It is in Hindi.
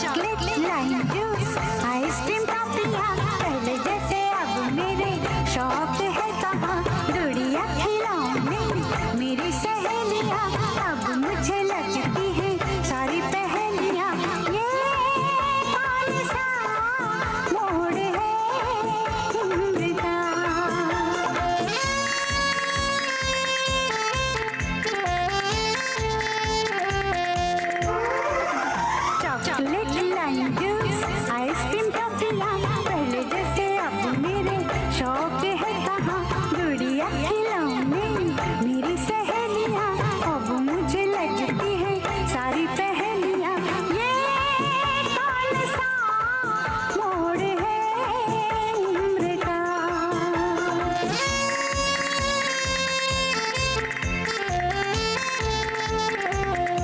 चॉकलेट लाइम जूस आइसक्रीम टॉफियाँ पहले जैसे अब मेरे शौक है कहाँ। गुड़िया खिलौने मेरी सहेलियाँ अब मुझे लगती है सारी पहेलियाँ। ये कौन सा मोड़ है उम्र का। चॉकलेट